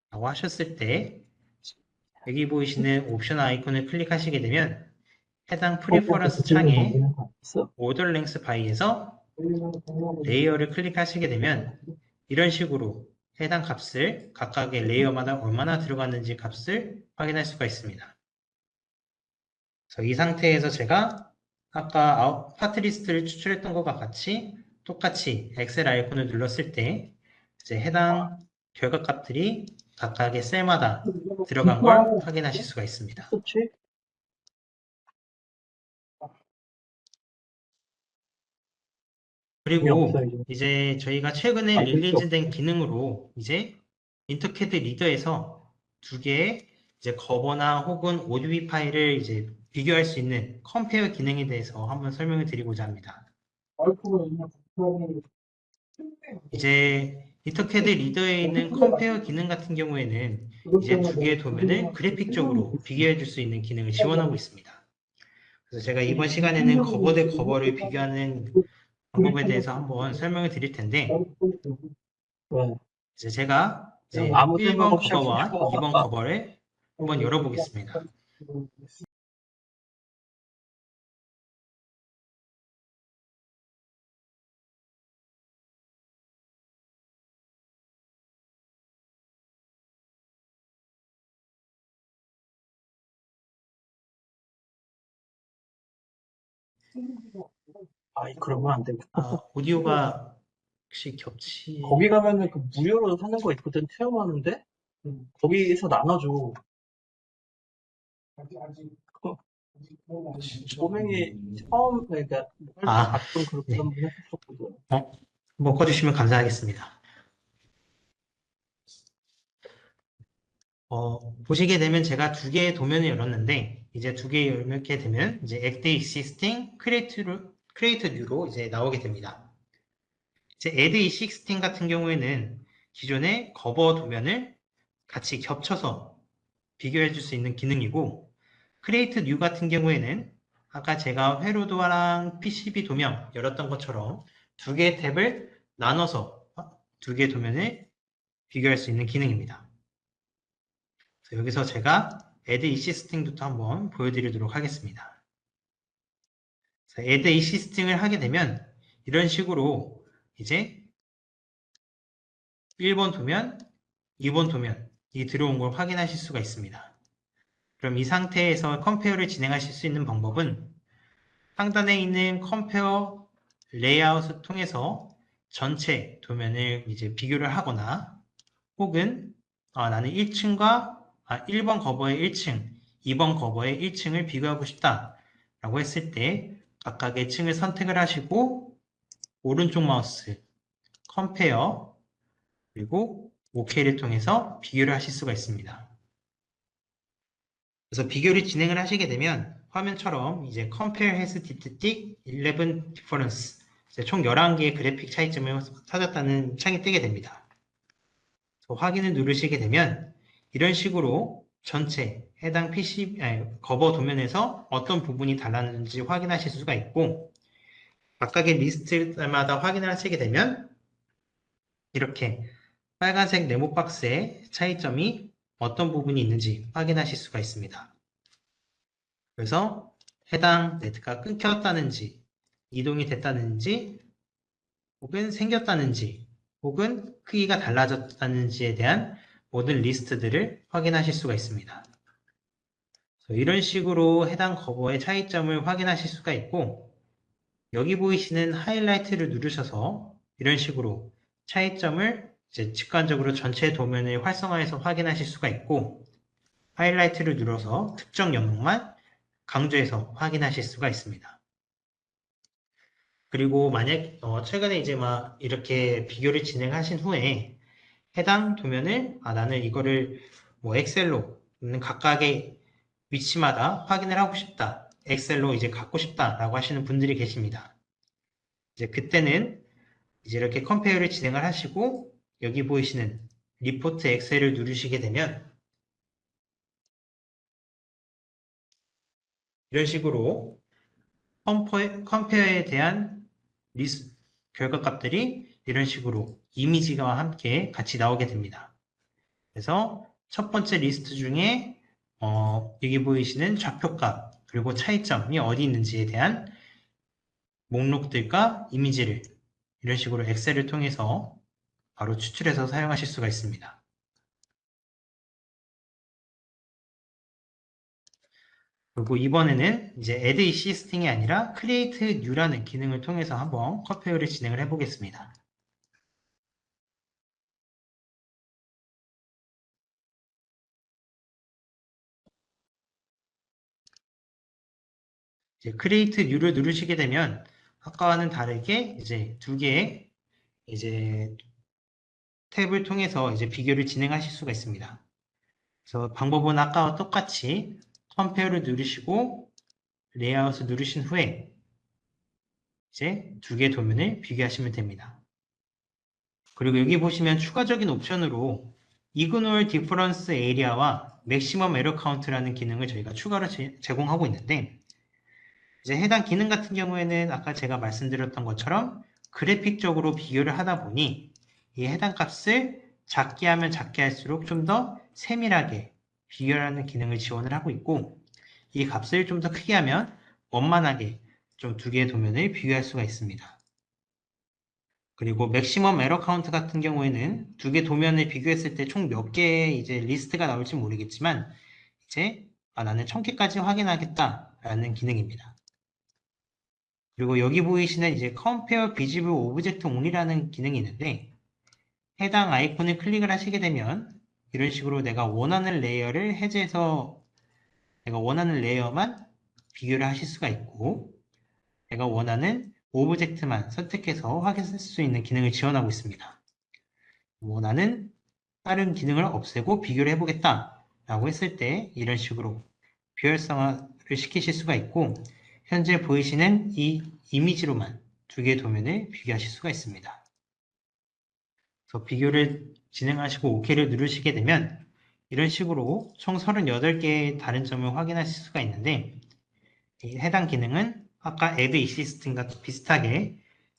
라고 하셨을 때 여기 보이시는 옵션 아이콘을 클릭하시게 되면 해당 프리퍼런스 창에 오더 랭스 바이에서 레이어를 클릭하시게 되면 이런 식으로 해당 값을 각각의 레이어마다 얼마나 들어갔는지 값을 확인할 수가 있습니다. 그래서 이 상태에서 제가 아까 파트 리스트를 추출했던 것과 같이 똑같이 엑셀 아이콘을 눌렀을 때 이제 해당 결과값들이 각각의 셀마다 들어간 걸 확인하실 수가 있습니다. 그리고 이제 저희가 최근에 릴리즈된 기능으로 이제 인터캐드 리더에서 두 개의 이제 커버나 혹은 ODB 파일을 이제 비교할 수 있는 컴페어 기능에 대해서 한번 설명을 드리고자 합니다. 이제 인터캐드 리더에 있는 컴페어 기능 같은 경우에는 이제 두 개의 도면을 그래픽적으로 비교해 줄 수 있는 기능을 지원하고 있습니다. 그래서 제가 이번 시간에는 커버 대 커버를 비교하는 방법에 대해서 한번 설명을 드릴 텐데 이제 제가 이제 1번 커버와 2번 커버를 한번 열어보겠습니다. 그러면 안 되고. 오디오가 혹시 거기 가면은 그 무료로 하는 거 있거든, 체험하는데? 거기서 나눠줘. 꼬맹이 처음, 그러니까, 할 때 아, 가끔 그렇게 네. 한번 했었거든. 한번 꺼주시면 감사하겠습니다. 보시게 되면 제가 두 개의 도면을 열었는데 이제 두 개 열게 되면 이제 add existing, create new로 이제 나오게 됩니다. 이제 add existing 같은 경우에는 기존의 커버 도면을 같이 겹쳐서 비교해 줄 수 있는 기능이고 create new 같은 경우에는 아까 제가 회로도어랑 PCB 도면 열었던 것처럼 두 개의 탭을 나눠서 두 개의 도면을 비교할 수 있는 기능입니다. 여기서 제가 add existing부터 한번 보여드리도록 하겠습니다. add existing을 하게 되면 이런 식으로 이제 1번 도면, 2번 도면이 들어온 걸 확인하실 수가 있습니다. 그럼 이 상태에서 컴페어를 진행하실 수 있는 방법은 상단에 있는 컴페어 레이아웃을 통해서 전체 도면을 이제 비교를 하거나 혹은 나는 1번 커버의 1층, 2번 커버의 1층을 비교하고 싶다 라고 했을 때 각각의 층을 선택을 하시고 오른쪽 마우스 컴페어 그리고 OK를 통해서 비교를 하실 수가 있습니다. 그래서 비교를 진행을 하시게 되면 화면처럼 이제 Compare has detected 11 difference 총 11개의 그래픽 차이점을 찾았다는 창이 뜨게 됩니다. 확인을 누르시게 되면 이런 식으로 전체 해당 커버 도면에서 어떤 부분이 달랐는지 확인하실 수가 있고 각각의 리스트마다 확인을 하시게 되면 이렇게 빨간색 네모 박스의 차이점이 어떤 부분이 있는지 확인하실 수가 있습니다. 그래서 해당 네트가 끊겼다는지 이동이 됐다는지 혹은 생겼다는지 혹은 크기가 달라졌다는지에 대한 모든 리스트들을 확인하실 수가 있습니다. 이런 식으로 해당 커버의 차이점을 확인하실 수가 있고 여기 보이시는 하이라이트를 누르셔서 이런 식으로 차이점을 이제 직관적으로 전체 도면을 활성화해서 확인하실 수가 있고 하이라이트를 눌러서 특정 영역만 강조해서 확인하실 수가 있습니다. 그리고 만약 최근에 이제 막 이렇게 비교를 진행하신 후에 해당 도면을 나는 이거를 뭐 엑셀로 각각의 위치마다 확인을 하고 싶다. 엑셀로 이제 갖고 싶다라고 하시는 분들이 계십니다. 이제 그때는 이제 이렇게 컴페어를 진행을 하시고 여기 보이시는 리포트 엑셀을 누르시게 되면 이런 식으로 컴페어에 대한 결과값들이 이런 식으로 이미지와 함께 같이 나오게 됩니다. 그래서 첫 번째 리스트 중에 여기 보이시는 좌표값 그리고 차이점이 어디 있는지에 대한 목록들과 이미지를 이런 식으로 엑셀을 통해서 바로 추출해서 사용하실 수가 있습니다. 그리고 이번에는 이제 add existing이 아니라 create new라는 기능을 통해서 한번 컴페어를 진행을 해보겠습니다. 이제 create new를 누르시게 되면 아까와는 다르게 이제 두 개의 이제 탭을 통해서 이제 비교를 진행하실 수가 있습니다. 그래서 방법은 아까와 똑같이 컴페어를 누르시고 레이아웃을 누르신 후에 이제 두 개의 도면을 비교하시면 됩니다. 그리고 여기 보시면 추가적인 옵션으로 Ignore Difference Area와 Maximum Error Count라는 기능을 저희가 추가로 제공하고 있는데 이제 해당 기능 같은 경우에는 아까 제가 말씀드렸던 것처럼 그래픽적으로 비교를 하다 보니 이 해당 값을 작게 하면 작게 할수록 좀 더 세밀하게 비교하는 기능을 지원을 하고 있고 이 값을 좀 더 크게 하면 원만하게 좀 두 개의 도면을 비교할 수가 있습니다. 그리고 맥시멈 에러 카운트 같은 경우에는 두 개 도면을 비교했을 때 총 몇 개의 이제 리스트가 나올지 모르겠지만 이제 나는 1000개까지 확인하겠다라는 기능입니다. 그리고 여기 보이시는 이제 Compare Visible Object Only라는 기능이 있는데 해당 아이콘을 클릭을 하시게 되면 이런 식으로 내가 원하는 레이어를 해제해서 내가 원하는 레이어만 비교를 하실 수가 있고 내가 원하는 오브젝트만 선택해서 확인할 수 있는 기능을 지원하고 있습니다. 나는 다른 기능을 없애고 비교를 해보겠다 라고 했을 때 이런 식으로 비활성화를 시키실 수가 있고 현재 보이시는 이 이미지로만 두 개의 도면을 비교하실 수가 있습니다. 그래서 비교를 진행하시고 OK를 누르시게 되면 이런 식으로 총 38개의 다른 점을 확인하실 수가 있는데 해당 기능은 아까 Add Existing과 비슷하게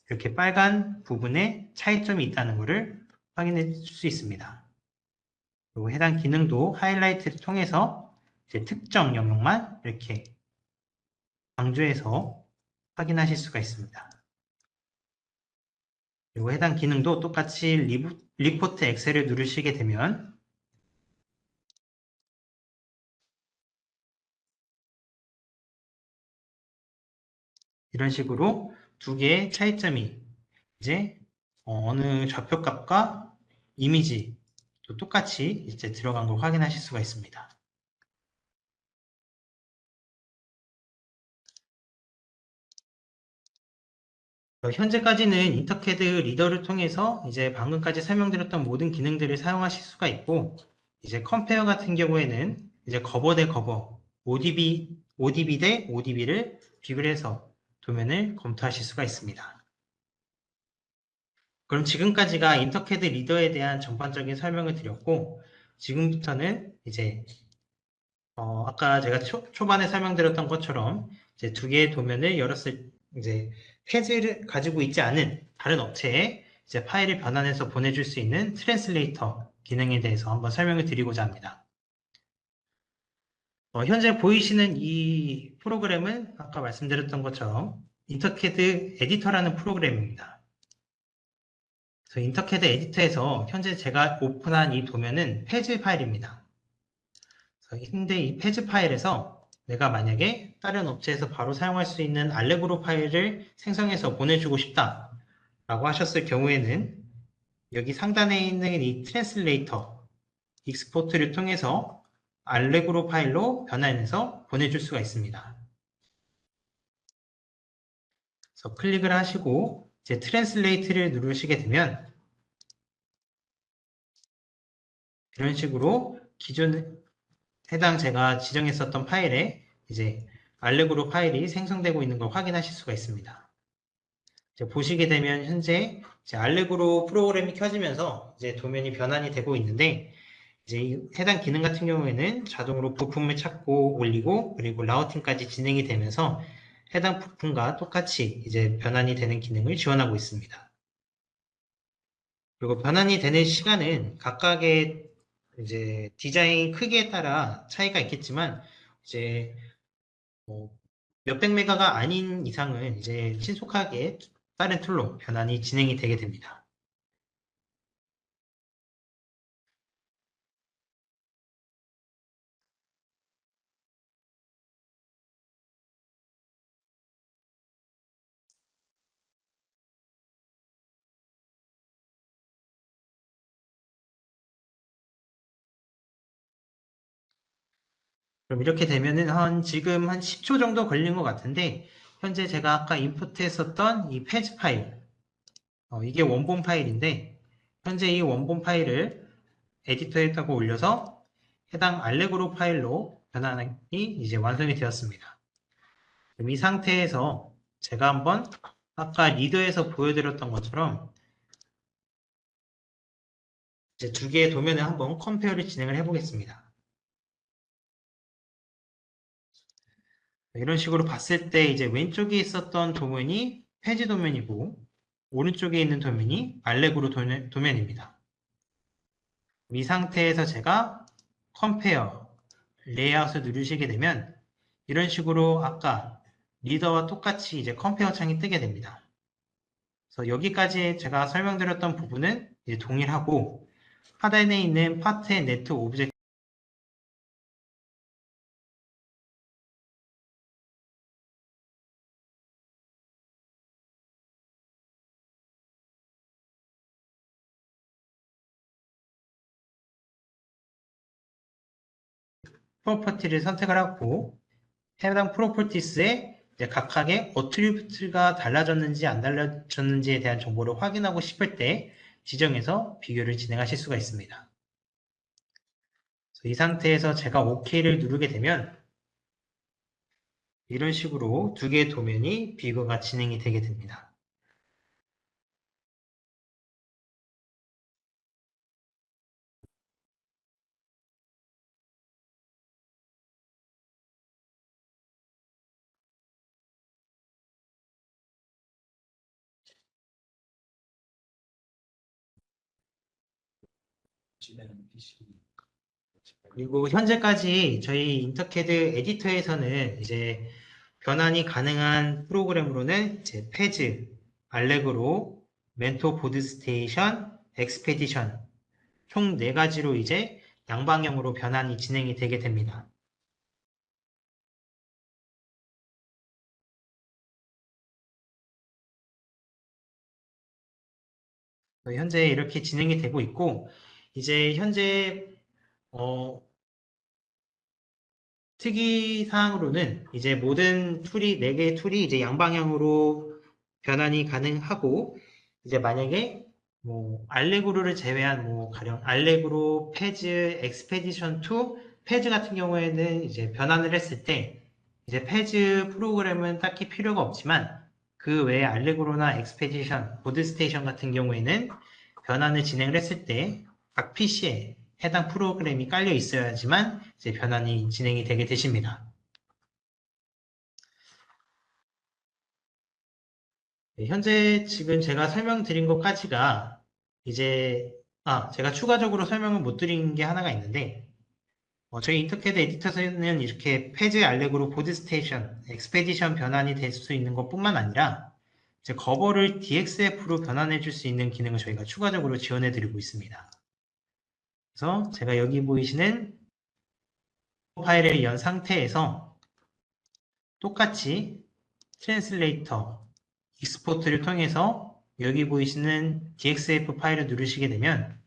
이렇게 빨간 부분에 차이점이 있다는 것을 확인해 줄 수 있습니다. 그리고 해당 기능도 하이라이트를 통해서 이제 특정 영역만 이렇게 강조해서 확인하실 수가 있습니다. 그리고 해당 기능도 똑같이 리포트 엑셀을 누르시게 되면 이런 식으로 두 개의 차이점이 이제 어느 좌표값과 이미지 또 똑같이 이제 들어간 걸 확인하실 수가 있습니다. 현재까지는 인터캐드 리더를 통해서 이제 방금까지 설명드렸던 모든 기능들을 사용하실 수가 있고 이제 컴페어 같은 경우에는 이제 커버 대 커버, ODB 대 ODB를 비교를 해서 도면을 검토하실 수가 있습니다. 그럼 지금까지가 인터캐드 리더에 대한 전반적인 설명을 드렸고 지금부터는 이제 아까 제가 초반에 설명드렸던 것처럼 이제 두 개의 도면을 열었을 이제 페이지를 가지고 있지 않은 다른 업체에 이제 파일을 변환해서 보내줄 수 있는 트랜슬레이터 기능에 대해서 한번 설명을 드리고자 합니다. 현재 보이시는 이 프로그램은 아까 말씀드렸던 것처럼 인터캐드 에디터라는 프로그램입니다. 그래서 인터캐드 에디터에서 현재 제가 오픈한 이 도면은 페이지 파일입니다. 근데 이 페이지 파일에서 내가 만약에 다른 업체에서 바로 사용할 수 있는 알레그로 파일을 생성해서 보내주고 싶다 라고 하셨을 경우에는 여기 상단에 있는 이 트랜슬레이터 익스포트를 통해서 알레그로 파일로 변환해서 보내줄 수가 있습니다. 그래서 클릭을 하시고 이제 트랜슬레이트를 누르시게 되면 이런 식으로 기존 해당 제가 지정했었던 파일에 이제 알레그로 파일이 생성되고 있는 걸 확인하실 수가 있습니다. 이제 보시게 되면 현재 이제 알렉으로 프로그램이 켜지면서 이제 도면이 변환이 되고 있는데 이제 해당 기능 같은 경우에는 자동으로 부품을 찾고 올리고 그리고 라우팅까지 진행이 되면서 해당 부품과 똑같이 이제 변환이 되는 기능을 지원하고 있습니다. 그리고 변환이 되는 시간은 각각의 이제 디자인 크기에 따라 차이가 있겠지만 이제 뭐 몇백 메가가 아닌 이상은 이제 신속하게 다른 툴로 변환이 진행이 되게 됩니다. 그럼 이렇게 되면은 지금 한 10초 정도 걸린 것 같은데 현재 제가 아까 인풋했었던 이 페이지 파일 이게 원본 파일인데 현재 이 원본 파일을 에디터에다가 올려서 해당 알렉으로 파일로 변환이 이제 완성이 되었습니다. 그럼 이 상태에서 제가 한번 아까 리더에서 보여드렸던 것처럼 이제 두 개의 도면을 한번 컴페어를 진행을 해보겠습니다. 이런 식으로 봤을 때 이제 왼쪽에 있었던 도면이 페이지 도면이고 오른쪽에 있는 도면이 알렉으로 도면입니다. 이 상태에서 제가 컴페어 레이아웃을 누르시게 되면 이런 식으로 아까 리더와 똑같이 이제 컴페어 창이 뜨게 됩니다. 그래서 여기까지 제가 설명드렸던 부분은 이제 동일하고 하단에 있는 파트의 네트 오브젝트 프로퍼티를 선택을 하고 해당 프로퍼티스에 각각의 어트리뷰트가 달라졌는지 안 달라졌는지에 대한 정보를 확인하고 싶을 때 지정해서 비교를 진행하실 수가 있습니다. 이 상태에서 제가 OK를 누르게 되면 이런 식으로 두 개의 도면이 비교가 진행이 되게 됩니다. 그리고 현재까지 저희 인터캐드 에디터에서는 이제 변환이 가능한 프로그램으로는 이제 페즈, 알렉으로, 멘토 보드스테이션, 엑스페디션 총 4가지로 이제 양방향으로 변환이 진행이 되게 됩니다. 현재 이렇게 진행이 되고 있고 이제 현재 어, 특이사항으로는 이제 모든 툴이 4개의 툴이 이제 양방향으로 변환이 가능하고 이제 만약에 뭐 알레그로를 제외한 뭐 가령 알레그로, 페즈, 엑스페디션 2, 페즈 같은 경우에는 이제 변환을 했을 때 이제 페즈 프로그램은 딱히 필요가 없지만 그 외에 알레그로나 엑스페디션, 보드스테이션 같은 경우에는 변환을 진행을 했을 때 각 PC에 해당 프로그램이 깔려 있어야지만 이제 변환이 진행이 되게 되십니다. 네, 현재 지금 제가 설명드린 것까지가 이제 제가 추가적으로 설명을 못 드린 게 하나가 있는데 저희 인터캐드 에디터에서는 이렇게 페이지 알렉으로 보드스테이션, 엑스페디션 변환이 될 수 있는 것뿐만 아니라 이제 거버를 DXF로 변환해 줄 수 있는 기능을 저희가 추가적으로 지원해 드리고 있습니다. 그래서 제가 여기 보이시는 파일을 연 상태에서 똑같이 트랜슬레이터, 익스포트를 통해서 여기 보이시는 DXF 파일을 누르시게 되면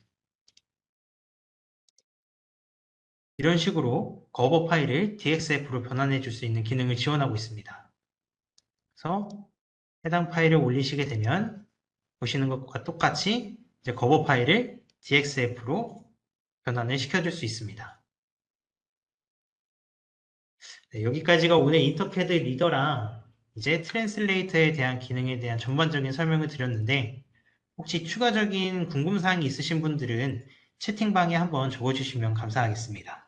이런 식으로 거버 파일을 DXF로 변환해 줄 수 있는 기능을 지원하고 있습니다. 그래서 해당 파일을 올리시게 되면 보시는 것과 똑같이 이제 거버 파일을 DXF로 변환을 시켜줄 수 있습니다. 네, 여기까지가 오늘 인터캐드 리더랑 이제 트랜슬레이터에 대한 기능에 대한 전반적인 설명을 드렸는데 혹시 추가적인 궁금사항이 있으신 분들은 채팅방에 한번 적어주시면 감사하겠습니다.